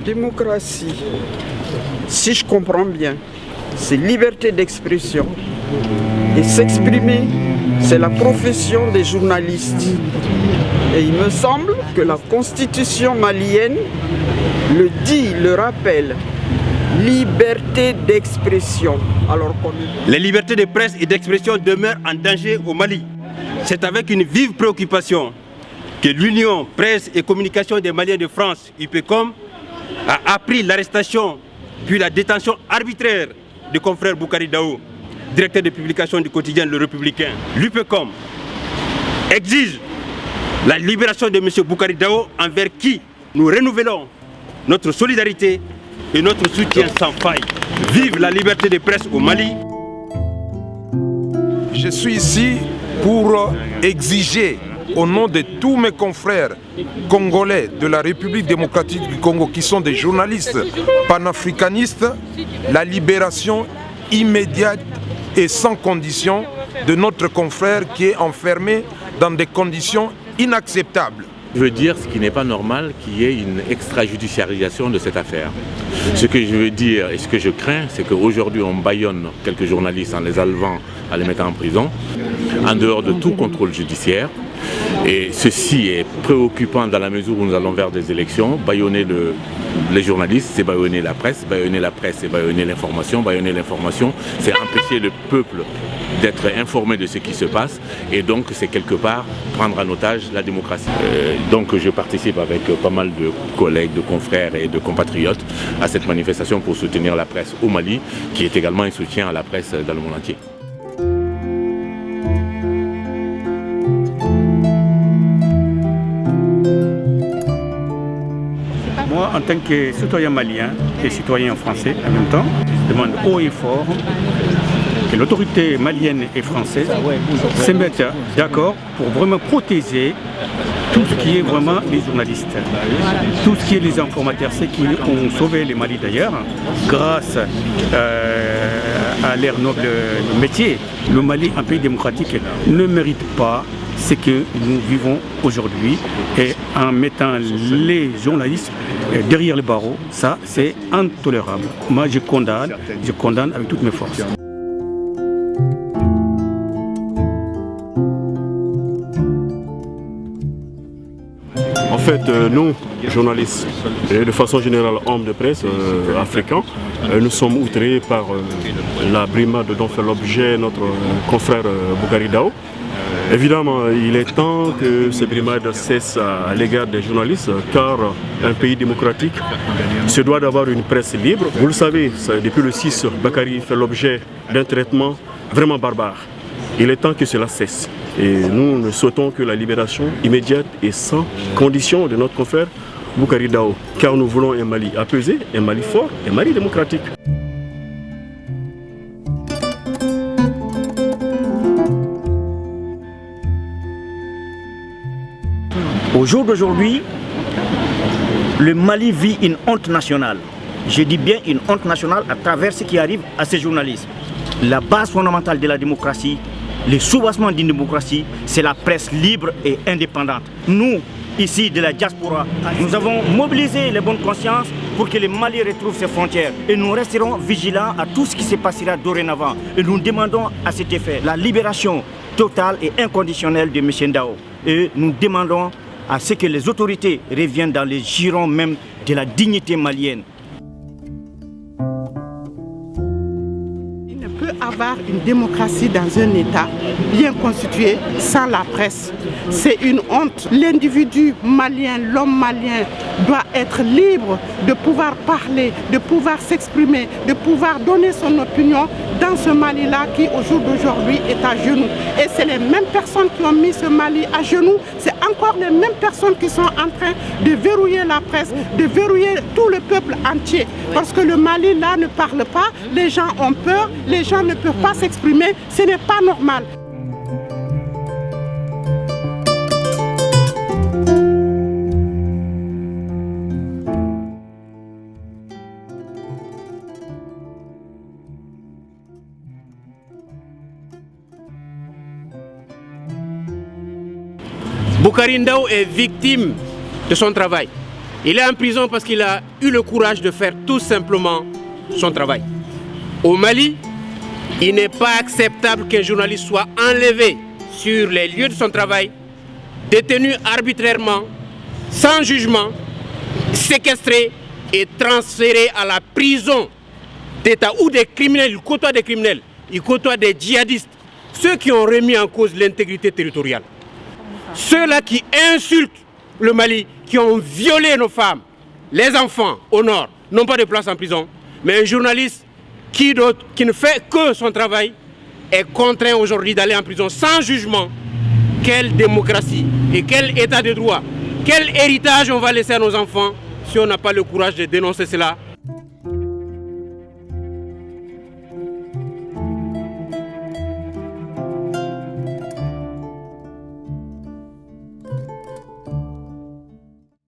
démocratie, si je comprends bien, c'est liberté d'expression. Et s'exprimer, c'est la profession des journalistes. Et il me semble que la constitution malienne le dit, le rappelle. Liberté d'expression. Les libertés de presse et d'expression demeurent en danger au Mali. C'est avec une vive préoccupation que l'Union Presse et Communication des Maliens de France, UPCOM, a appris l'arrestation puis la détention arbitraire du confrère Boukari Daou, directeur de publication du quotidien Le Républicain. L'UPCOM exige la libération de M. Boukari Daou, envers qui nous renouvelons notre solidarité et notre soutien sans faille. Vive la liberté de presse au Mali. Je suis ici pour exiger, au nom de tous mes confrères congolais de la République démocratique du Congo, qui sont des journalistes panafricanistes, la libération immédiate et sans condition de notre confrère qui est enfermé dans des conditions inacceptables. Je veux dire ce qui n'est pas normal qu'il y ait une extrajudiciarisation de cette affaire. Ce que je veux dire et ce que je crains, c'est qu'aujourd'hui on bâillonne quelques journalistes en les enlevant, en les mettant en prison, en dehors de tout contrôle judiciaire. Et ceci est préoccupant dans la mesure où nous allons vers des élections. Bâillonner les journalistes, c'est bâillonner la presse, c'est bâillonner l'information, c'est empêcher le peuple d'être informé de ce qui se passe, et donc c'est quelque part prendre en otage la démocratie. Donc je participe avec pas mal de collègues, de confrères et de compatriotes à cette manifestation pour soutenir la presse au Mali, qui est également un soutien à la presse dans le monde entier. Moi, en tant que citoyen malien et citoyen français en même temps, je demande haut et fort que l'autorité malienne et française se mettent d'accord pour vraiment protéger tout ce qui est vraiment les journalistes, tout ce qui est les informateurs, ceux qui ont sauvé le Mali d'ailleurs, grâce à leur noble métier. Le Mali, un pays démocratique, ne mérite pas ce que nous vivons aujourd'hui, et en mettant les journalistes derrière les barreaux, ça c'est intolérable. Moi je condamne avec toutes mes forces. En fait, nous, journalistes, et de façon générale hommes de presse africains, nous sommes outrés par la brimade dont fait l'objet notre confrère Boukari Daou. Évidemment, il est temps que ces brimades cessent à l'égard des journalistes, car un pays démocratique se doit d'avoir une presse libre. Vous le savez, depuis le 6, Boukari fait l'objet d'un traitement vraiment barbare. Il est temps que cela cesse. Et nous souhaitons que la libération immédiate et sans condition de notre confrère Boukari Daou, car nous voulons un Mali apaisé, un Mali fort, un Mali démocratique. Au jour d'aujourd'hui, le Mali vit une honte nationale. Je dis bien une honte nationale à travers ce qui arrive à ces journalistes. La base fondamentale de la démocratie, le soubassement d'une démocratie, c'est la presse libre et indépendante. Nous, ici de la diaspora, nous avons mobilisé les bonnes consciences pour que le Mali retrouve ses frontières. Et nous resterons vigilants à tout ce qui se passera dorénavant. Et nous demandons à cet effet la libération totale et inconditionnelle de M. Ndao. Et nous demandons à ce que les autorités reviennent dans les girons même de la dignité malienne. Il ne peut avoir une démocratie dans un État bien constitué sans la presse. C'est une honte. L'individu malien, l'homme malien doit être libre de pouvoir parler, de pouvoir s'exprimer, de pouvoir donner son opinion dans ce Mali-là qui, au jour d'aujourd'hui, est à genoux. Et c'est les mêmes personnes qui ont mis ce Mali à genoux. C'est encore les mêmes personnes qui sont en train de verrouiller la presse, de verrouiller tout le peuple entier. Parce que le Mali, là, ne parle pas, les gens ont peur, les gens ne peuvent pas s'exprimer. Ce n'est pas normal. Boukari Daou est victime de son travail. Il est en prison parce qu'il a eu le courage de faire tout simplement son travail. Au Mali, il n'est pas acceptable qu'un journaliste soit enlevé sur les lieux de son travail, détenu arbitrairement, sans jugement, séquestré et transféré à la prison d'État où des criminels, il côtoie des criminels, il côtoie des djihadistes, ceux qui ont remis en cause l'intégrité territoriale. Ceux-là qui insultent le Mali, qui ont violé nos femmes, les enfants au nord, n'ont pas de place en prison. Mais un journaliste qui ne fait que son travail est contraint aujourd'hui d'aller en prison sans jugement. Quelle démocratie et quel état de droit, quel héritage on va laisser à nos enfants si on n'a pas le courage de dénoncer cela